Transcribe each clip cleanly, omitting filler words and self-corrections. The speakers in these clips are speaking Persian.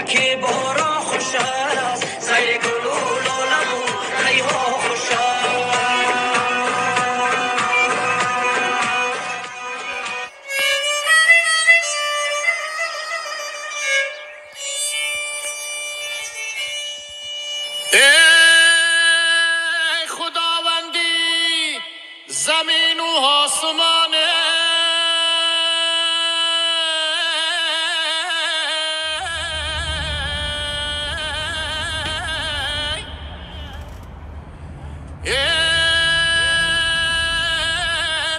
که بارا خوش است سیر گل و لاله و ریحا خوش است. ای خداوندی زمین و آسمانه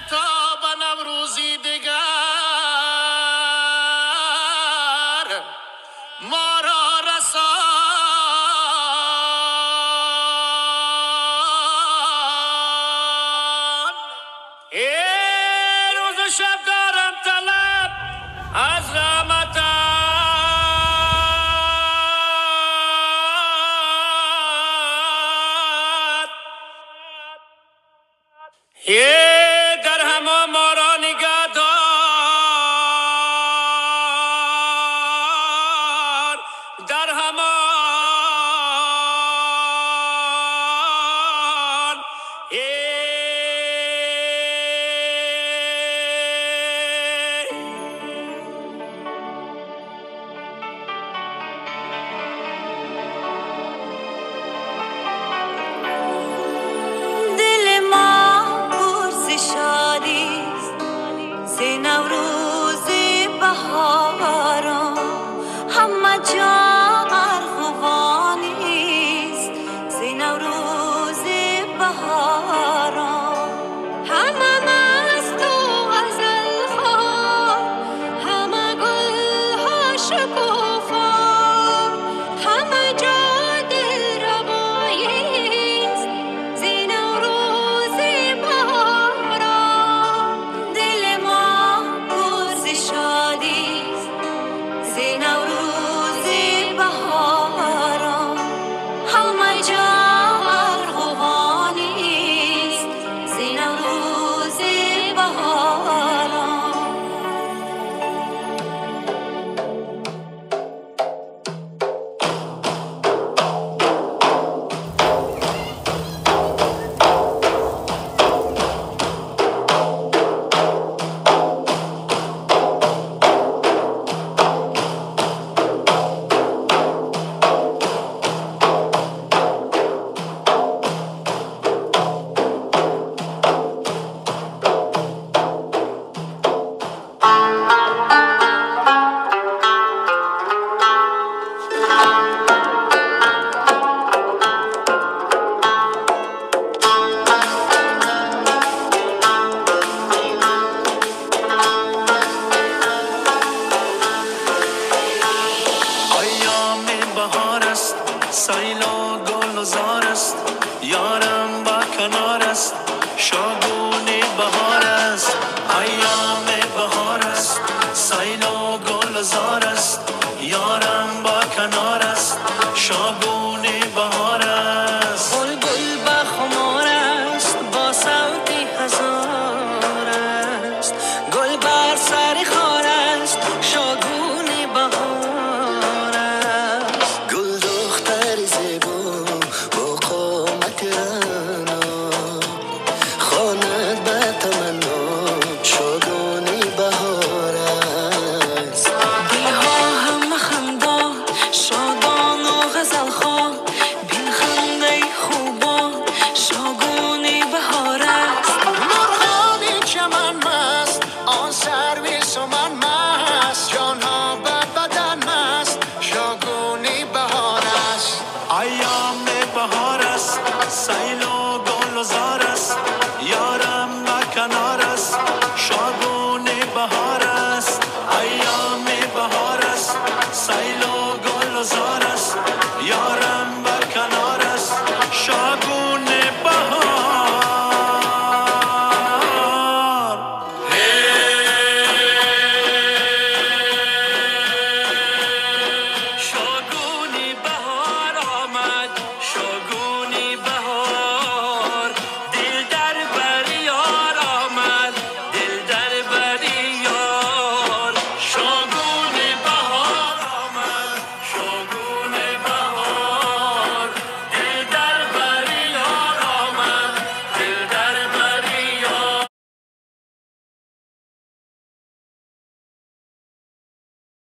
تا به نوروزی دیگر ما را رسان. این روز و شب دارم طلب از رحمتت در همه ما را نگه دار در همان دل ما پرس شادیست ز نوروز بهاران همه جا ارغوانیست ز نوروز بهاران همه مست و غزل خواه همه گلها شکوفا همه جا دلرباییست ز نوروز بهاران دل ما پرس شادیست ز نوروز بهاران همه جا ارغوانیست ز نوروز بهاران ایام بهار است سیل و گل و زار است یارم با کنار است شاد و